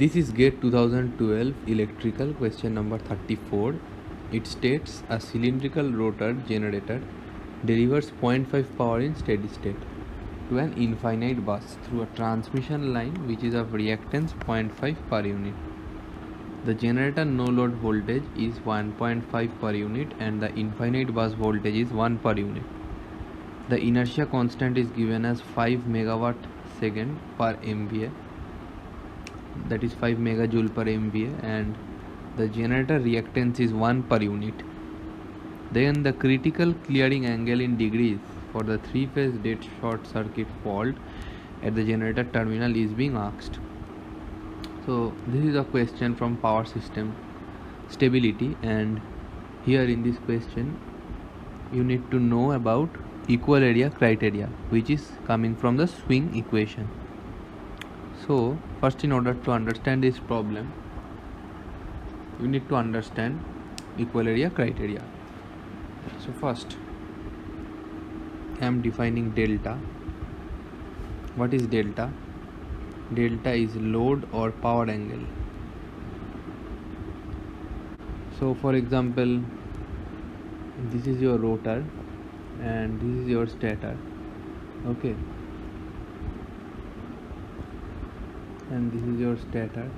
This is GATE 2012 electrical question number 34. It states a cylindrical rotor generator delivers 0.5 power in steady state to an infinite bus through a transmission line which is of reactance 0.5 per unit. The generator no load voltage is 1.5 per unit and the infinite bus voltage is 1 per unit. The inertia constant is given as 5 megawatt second per MVA, that is 5 megajoule per MVA, and the generator reactance is 1 per unit. Then the critical clearing angle in degrees for the 3-phase dead short circuit fault at the generator terminal is being asked. So this is a question from power system stability, and here in this question you need to know about equal area criteria, which is coming from the swing equation. So first, in order to understand this problem, you need to understand equal area criteria. So first I am defining delta. What is delta? Delta is load or power angle. So for example, this is your rotor and this is your stator, okay, and this is your stator.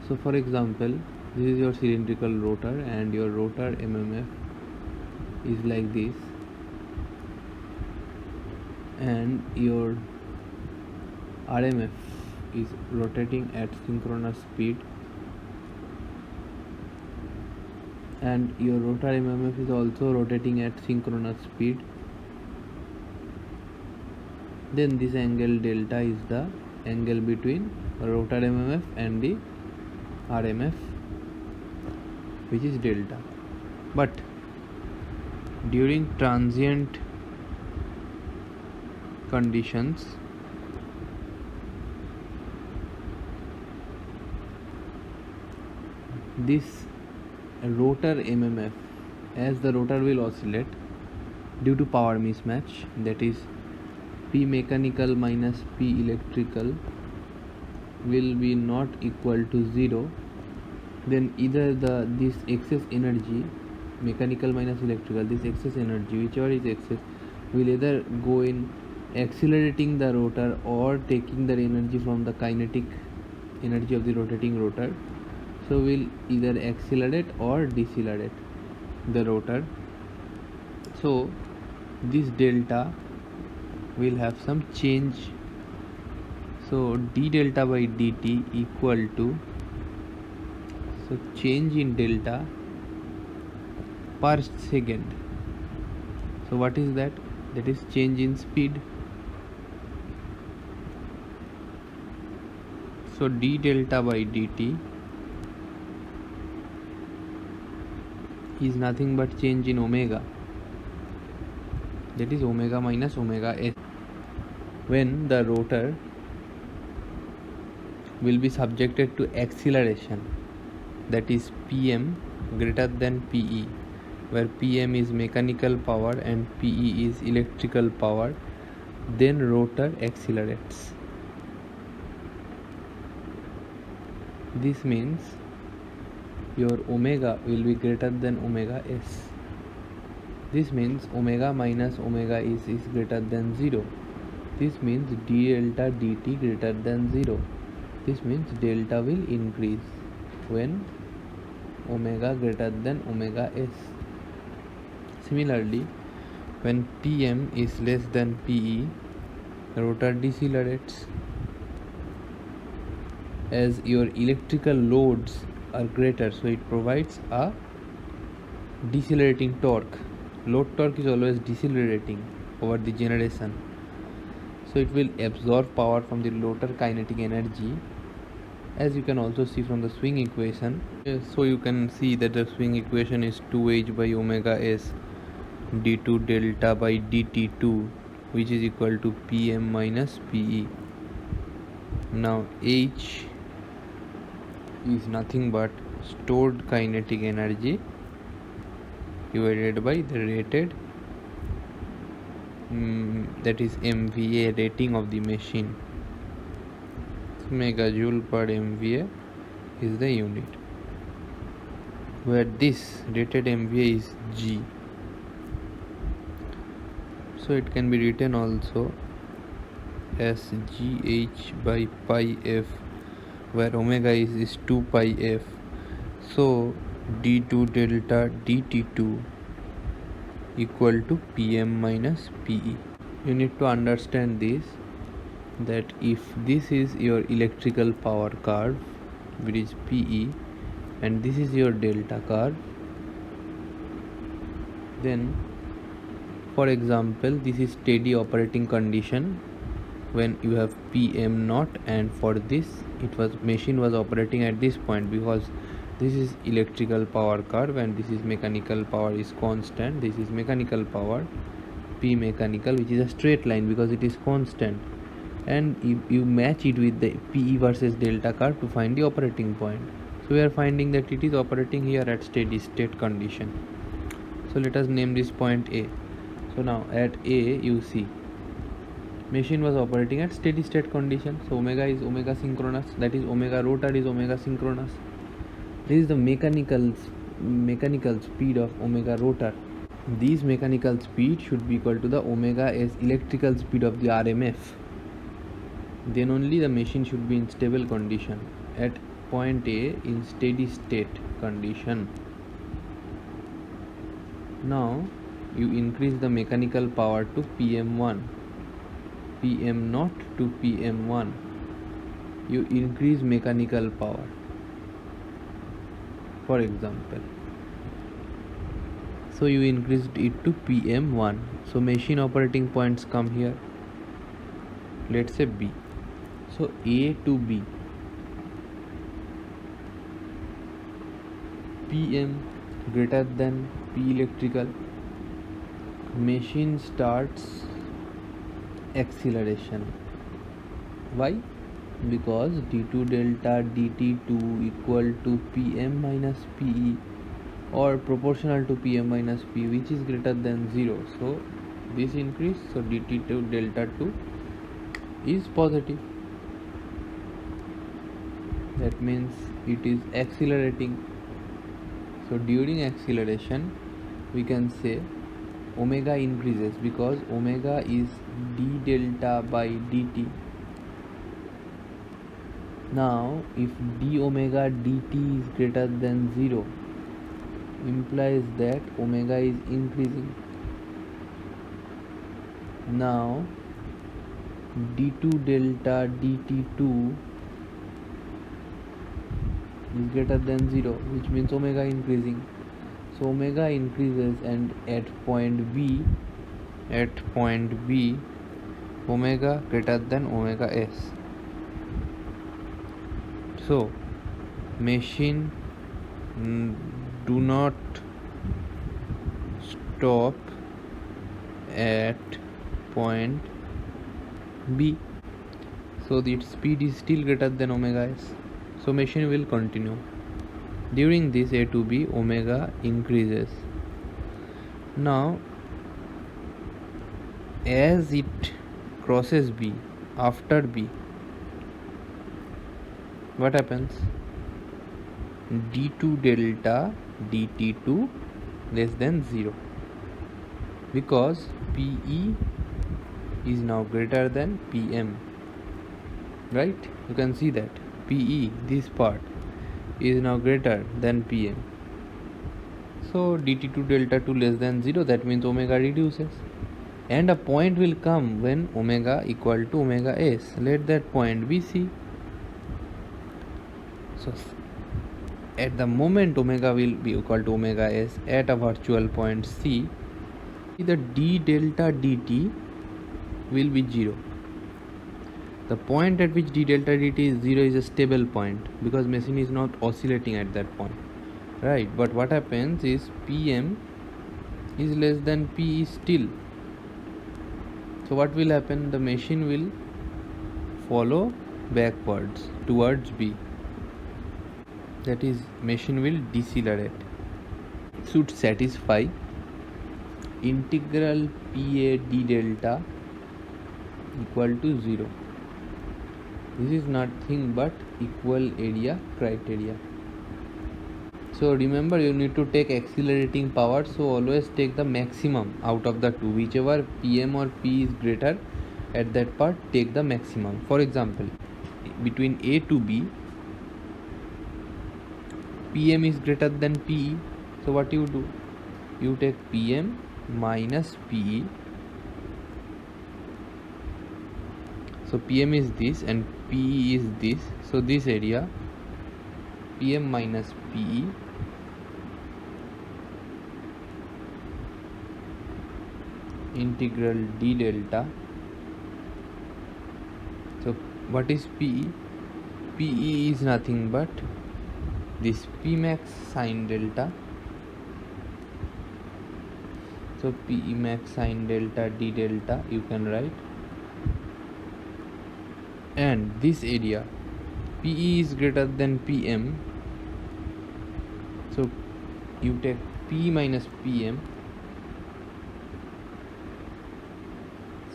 So for example, this is your cylindrical rotor and your rotor MMF is like this, and your RMF is rotating at synchronous speed, and your rotor MMF is also rotating at synchronous speed. Then this angle delta is the angle between rotor MMF and the RMF, which is delta. But during transient conditions, this rotor MMF, as the rotor will oscillate due to power mismatch, that is P mechanical minus P electrical will be not equal to 0, then either this excess energy, mechanical minus electrical, this excess energy, whichever is excess, will either go in accelerating the rotor or taking the energy from the kinetic energy of the rotating rotor. So will either accelerate or decelerate the rotor. So this delta will have some change. So d delta by dt equal to, so change in delta per second. So what is that? That is change in speed. So d delta by dt is nothing but change in omega, that is omega minus omega s, when the rotor will be subjected to acceleration, that is Pm greater than Pe, where Pm is mechanical power and Pe is electrical power, then rotor accelerates. This means your omega will be greater than omega s. This means omega minus omega is greater than 0. This means d delta dt greater than 0. This means delta will increase when omega greater than omega s. Similarly, when Pm is less than Pe, rotor decelerates, as your electrical loads are greater, so it provides a decelerating torque. Load torque is always decelerating over the generation, so it will absorb power from the rotor kinetic energy, as you can also see from the swing equation. So you can see that the swing equation is 2h by omega s d2 delta by dt2, which is equal to Pm minus Pe. Now h is nothing but stored kinetic energy divided by the rated, that is MVA rating of the machine. megajoule per MVA is the unit, where this rated MVA is G. So it can be written also as GH by pi F, where omega is 2 pi F. So D2 delta dt2 equal to Pm minus Pe. You need to understand this, that if this is your electrical power curve, which is Pe, and this is your delta curve, then for example this is steady operating condition when you have Pm naught, and for this machine was operating at this point, because this is electrical power curve and this is mechanical power is constant. This is mechanical power P mechanical, which is a straight line because it is constant, and you match it with the Pe versus delta curve to find the operating point. So we are finding that it is operating here at steady state condition. So let us name this point A. So now at A you see machine was operating at steady state condition. So omega is omega synchronous, that is omega rotor is omega synchronous. This is the mechanical speed of omega rotor. This mechanical speed should be equal to the omega as electrical speed of the RMF. Then only the machine should be in stable condition at point A in steady state condition. Now you increase the mechanical power to Pm1, Pm naught to Pm1. You increase mechanical power, for example. So you increased it to Pm1. So machine operating points come here. Let's say B. So A to B, Pm greater than P electrical, machine starts acceleration. Why? Because d2 delta dt2 equal to Pm minus Pe, or proportional to Pm minus P, which is greater than 0. So this increase, so dt2 delta 2 is positive. That means it is accelerating. So during acceleration we can say omega increases, because omega is d delta by dt. Now if d omega dt is greater than 0, implies that omega is increasing. Now d2 delta dt2 is greater than 0, which means omega increasing. So omega increases, and at point B omega greater than omega s. So machine do not stop at point B, so its speed is still greater than omega s. So machine will continue. During this A to B, omega increases. Now as it crosses B, after B, what happens? d2 delta dt2 less than 0, because Pe is now greater than Pm, right? You can see that Pe, this part, is now greater than Pm. So dt2 delta 2 less than 0, that means omega reduces, and a point will come when omega equal to omega s. Let that point be C. So at the moment omega will be equal to omega s at a virtual point C, the d delta dt will be 0. The point at which d delta dt is 0 is a stable point, because machine is not oscillating at that point, right? But what happens is Pm is less than P still. So what will happen? The machine will follow backwards towards B. That is, machine will decelerate. It should satisfy integral Pa d delta equal to 0. This is nothing but equal area criteria. So remember, you need to take accelerating power, so always take the maximum out of the two. Whichever PM or P is greater at that part, take the maximum. For example, between A to B, PM is greater than PE. So what you do? You take PM minus PE. So PM is this and PE is this. So this area, PM minus PE, integral d delta. So what is PE? PE is nothing but this P max sine delta. So PE max sine delta d delta you can write, and this area PE is greater than PM, so you take P minus PM.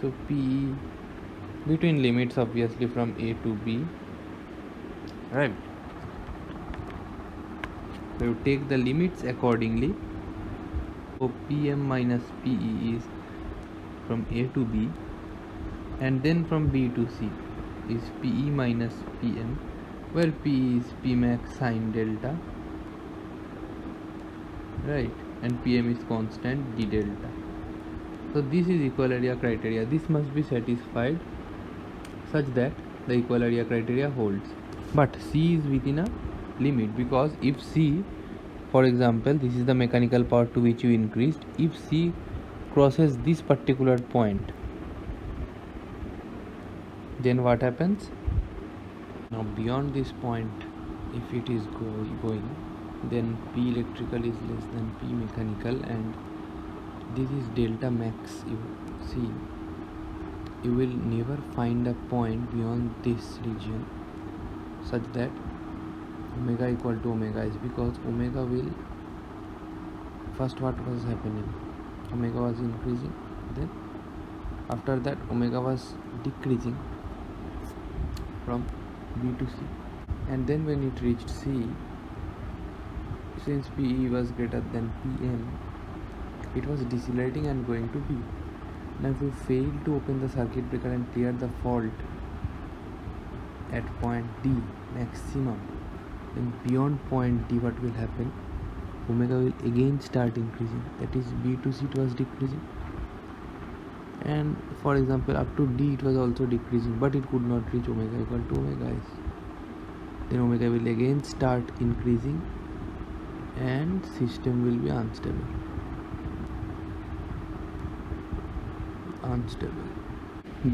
So PE between limits obviously from A to B, right? So you take the limits accordingly. So PM minus PE is from A to B, and then from B to C is PE minus PM, where PE is P max sine delta, right, and PM is constant d delta. So this is equal area criteria. This must be satisfied such that the equal area criteria holds. But C is within a limit, because if C, for example, this is the mechanical power to which you increased, if C crosses this particular point, then what happens? Now beyond this point, if it is going, then P electrical is less than P mechanical, and this is delta max. You see, you will never find a point beyond this region such that omega equal to omega is, because omega will, first what was happening, omega was increasing, then after that omega was decreasing from B to C, and then when it reached C, since PE was greater than PM, it was decelerating and going to B. Now if you fail to open the circuit breaker and clear the fault at point D maximum, then beyond point D what will happen? Omega will again start increasing, that is B to C it was decreasing, and for example up to D it was also decreasing, but it could not reach omega equal to omega is. Then omega will again start increasing and system will be unstable.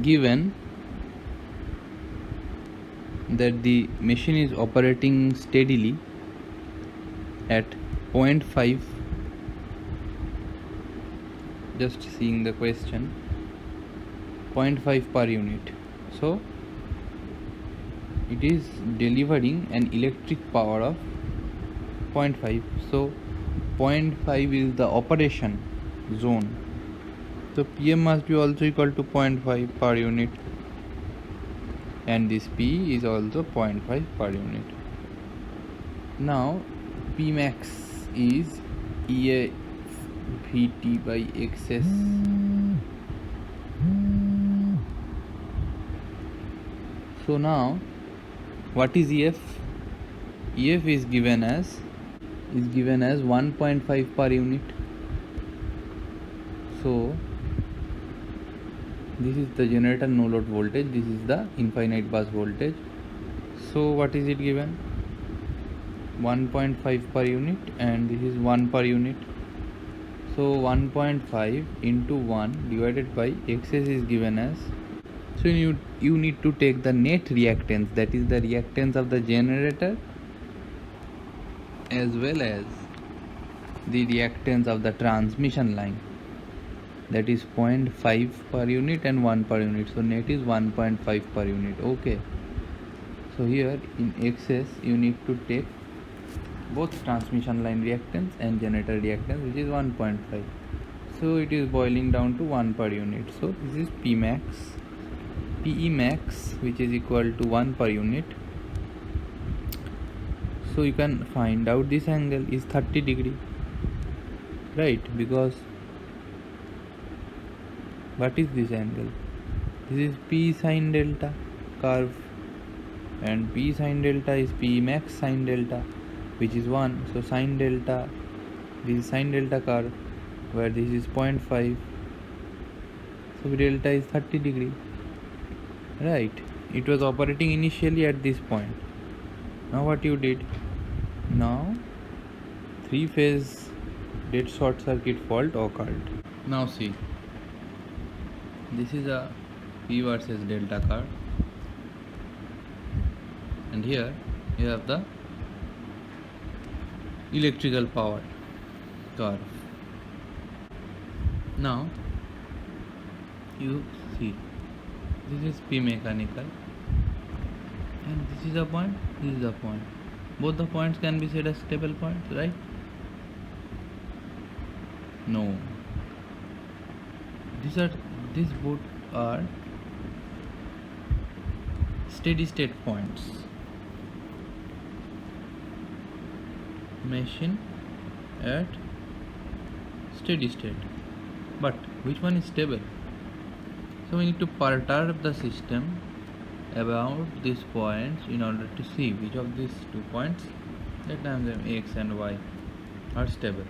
Given that the machine is operating steadily at 0.5, just seeing the question, 0.5 per unit, so it is delivering an electric power of 0.5. so 0.5 is the operation zone, so PM must be also equal to 0.5 per unit, and this P is also 0.5 per unit. Now P max is EA VT by XS. So now what is EF? EF is given as 1.5 per unit. So this is the generator no load voltage, this is the infinite bus voltage. So what is it given? 1.5 per unit, and this is 1 per unit. So 1.5 into 1 divided by XS is given as, so you need to take the net reactance, that is the reactance of the generator as well as the reactance of the transmission line, that is 0.5 per unit and 1 per unit, so net is 1.5 per unit. Okay, so here in XS you need to take both transmission line reactance and generator reactance, which is 1.5, so it is boiling down to 1 per unit. So this is P max PE max, which is equal to 1 per unit. So you can find out this angle is 30 degree, right? Because what is this angle? This is P sine delta curve, and P sine delta is P max sine delta, which is 1. So sine delta, this is sine delta curve, where this is 0.5. So delta is 30 degree, right? It was operating initially at this point. Now what you did? Now 3-phase dead short circuit fault occurred. Now see, this is a P versus delta curve, and here you have the electrical power curve. Now you see, this is P mechanical, and this is a point, this is a point. Both the points can be said as stable points, right? No. These both are steady state points. Machine at steady state. But which one is stable? So we need to perturb the system about these points in order to see which of these 2 points, let them X and Y, are stable.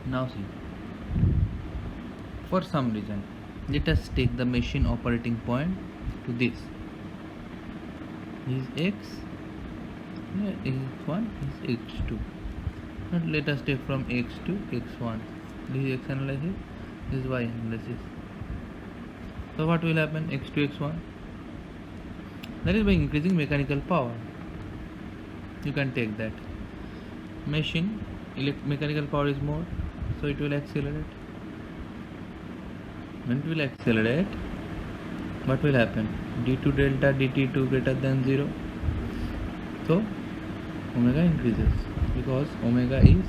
Now see, for some reason, let us take the machine operating point to this. This is X, here X1, this is X2. Now let us take from X to X1. This is X analysis, this is Y analysis. So what will happen? X to X1. That is by increasing mechanical power. You can take that. Machine, mechanical power is more, so it will accelerate. When it will accelerate, what will happen? d2 delta dt2 greater than 0. So omega increases, because omega is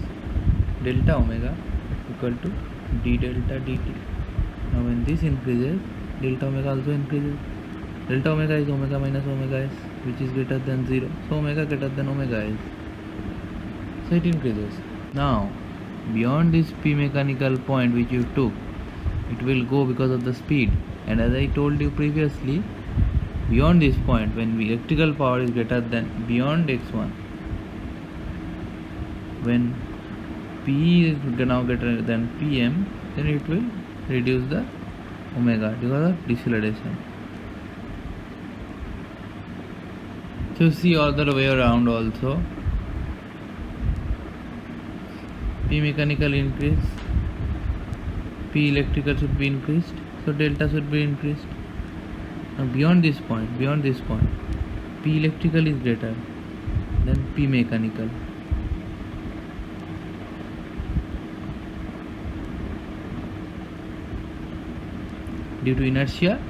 delta omega equal to d delta dt. Now when this increases, delta omega also increases. Delta omega is omega minus omega s, which is greater than 0. So omega greater than omega s. So it increases. Now beyond this P mechanical point which you took, it will go because of the speed. And as I told you previously, beyond this point, when electrical power is greater than, beyond x1, when P is now greater than Pm, then it will reduce the omega because of deceleration. So see other way around also. P mechanical increase, P electrical should be increased, so delta should be increased. Now beyond this point, P electrical is greater than P mechanical. Due to inertia,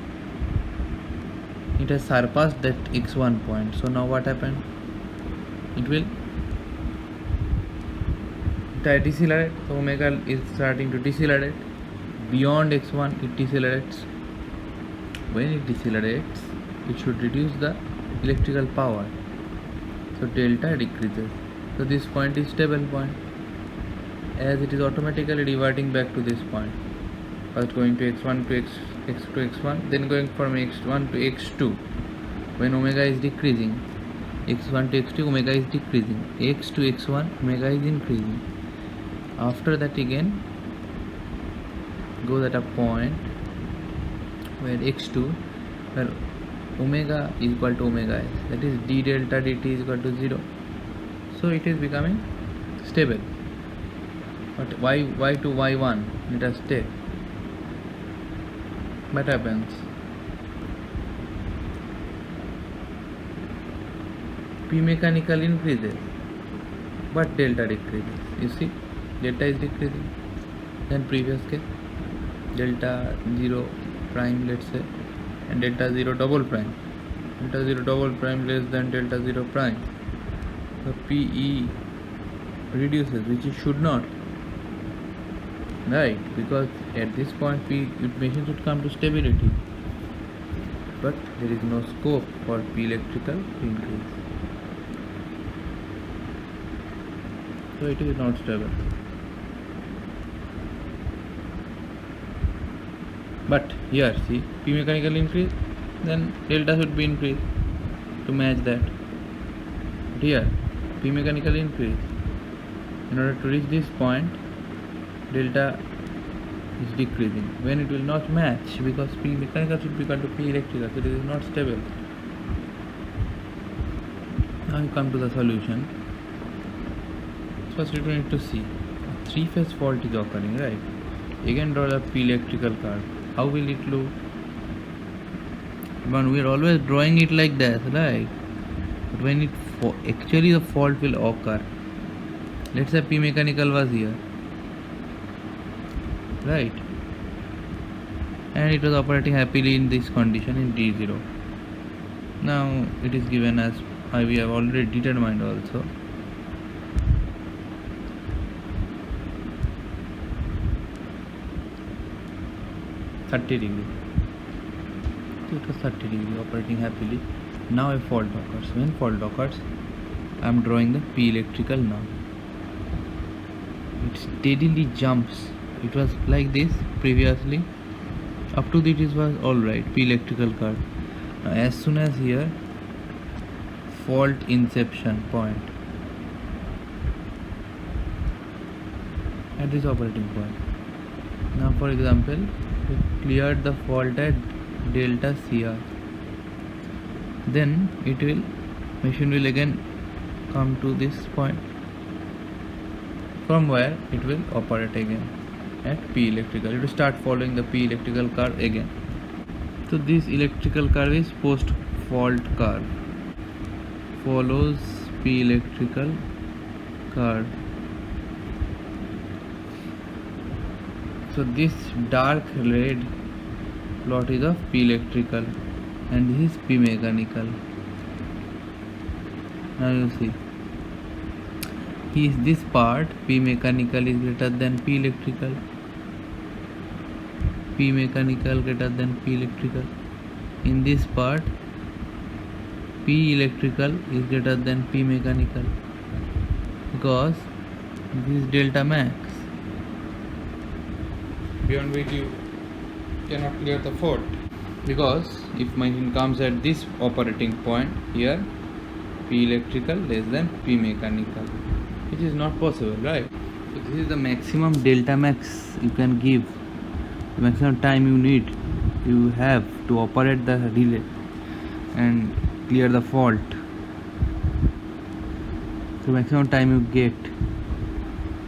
it has surpassed that x1 point. So now what happened? It will decelerate. So omega is starting to decelerate. Beyond x1 it decelerates. When it decelerates, it should reduce the electrical power. So delta decreases. So this point is stable point, as it is automatically reverting back to this point. First going to x1 to x to x1, then going from x1 to x2. When omega is decreasing, x1 to x2 omega is decreasing, x to x1 omega is increasing. After that again goes at a point where x2, where omega is equal to omega s, that is d delta dt is equal to 0. So it is becoming stable. But y to y1, let us take. What happens? P mechanical increases, but delta decreases. You see, delta is decreasing. Then previous case, delta 0 prime, let's say, and delta 0 double prime. Delta 0 double prime less than delta 0 prime. So PE reduces, which it should not. Right, because at this point machine should come to stability. but there is no scope for P electrical to increase. So it is not stable. But here see, P mechanical increase, then delta should be increased to match that. But here P mechanical increase. In order to reach this point, delta is decreasing. When it will not match, because P mechanical should be equal to P electrical, so it is not stable. Now you come to the solution. First you need to see a three-phase fault is occurring, right? Again draw the P electrical curve. How will it look? But we are always drawing it like that, right? But when it actually the fault will occur, let's say P mechanical was here, right? And it was operating happily in this condition in D0. Now it is given as we have already determined also. So it was 30 degree operating happily. Now a fault occurs. When fault occurs, I am drawing the P electrical now. It steadily jumps. It was like this previously. Up to this was alright, P electrical curve. Now as soon as here, fault inception point. At this operating point. Now for example, we cleared the fault at delta CR. Then machine will again come to this point, from where it will operate again at P electrical. It will start following the P electrical curve again. So this electrical curve is post fault curve, follows P electrical curve. So this dark red plot is of P electrical and this is P mechanical. Now you see, this part P mechanical is greater than P electrical, P mechanical greater than P electrical. In this part P electrical is greater than P mechanical, because this is delta max, beyond which you cannot clear the fault. Because if machine comes at this operating point here, P electrical less than P mechanical, which is not possible, right? So this is the maximum delta max you can give, the maximum time you have to operate the relay and clear the fault. So maximum time you get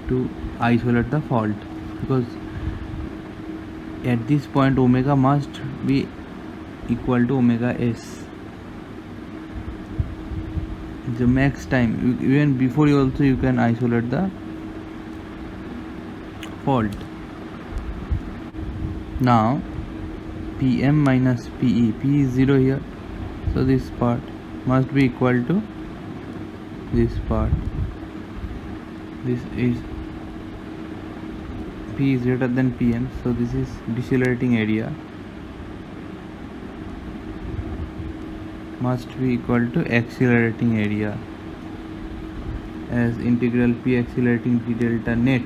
to isolate the fault, because at this point omega must be equal to omega s. The max time, even before you can isolate the fault. Now Pm minus Pe, P is 0 here, so this part must be equal to this part. This is P is greater than Pm, so this is decelerating area must be equal to accelerating area, as integral P accelerating P delta net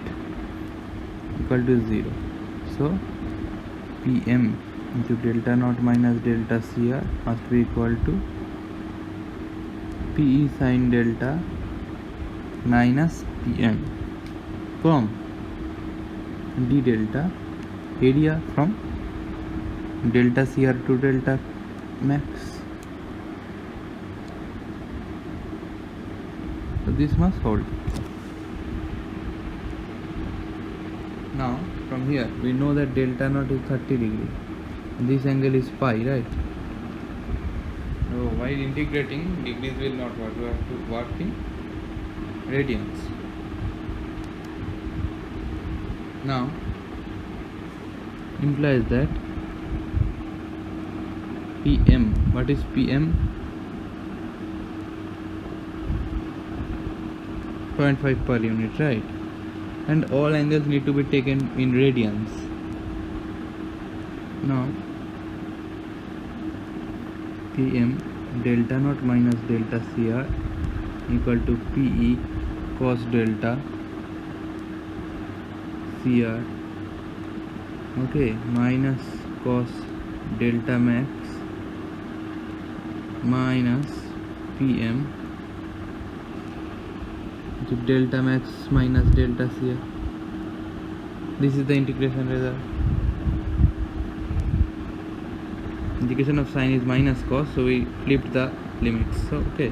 equal to 0. So Pm into delta naught minus delta Cr must be equal to Pe sin delta minus Pm from d delta area from delta Cr to delta max. So this must hold. Now from here we know that delta naught is 30 degree. This angle is pi, right? So while integrating, degrees will not work. We have to work in radians. Now implies that Pm, what is Pm? 0.5 per unit, right? And all angles need to be taken in radians. Now Pm delta naught minus delta Cr equal to Pe cos delta Cr, okay, minus cos delta max minus Pm to delta max minus delta Cr. This is the integration result. Integration of sign is minus cos, so we flipped the limits. So okay,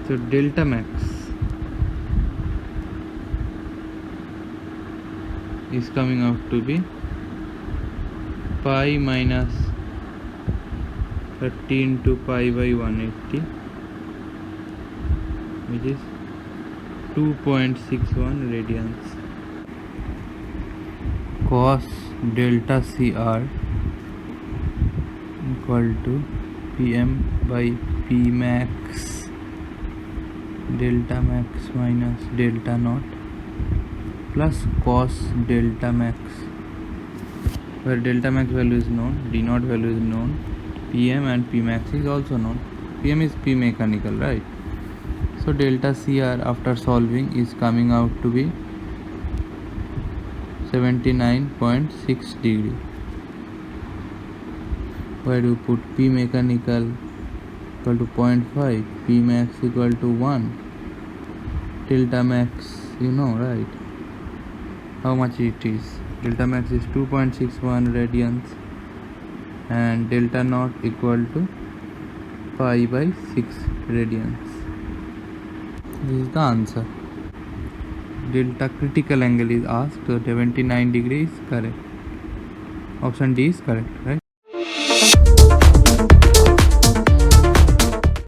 so delta max is coming out to be pi minus 13 to pi by 180, which is 2.61 radians. Cos delta Cr equal to Pm by P max delta max minus delta naught plus cos delta max, where delta max value is known, d naught value is known, Pm and P max is also known. Pm is P mechanical, right? So delta Cr after solving is coming out to be 79.6 degree. Where do you put P mechanical equal to 0.5, P max equal to 1, delta max you know, right? How much it is? Delta max is 2.61 radians and delta naught equal to pi by 6 radians. This is the answer. Delta critical angle is asked, so 79 degrees correct. Option D is correct, right?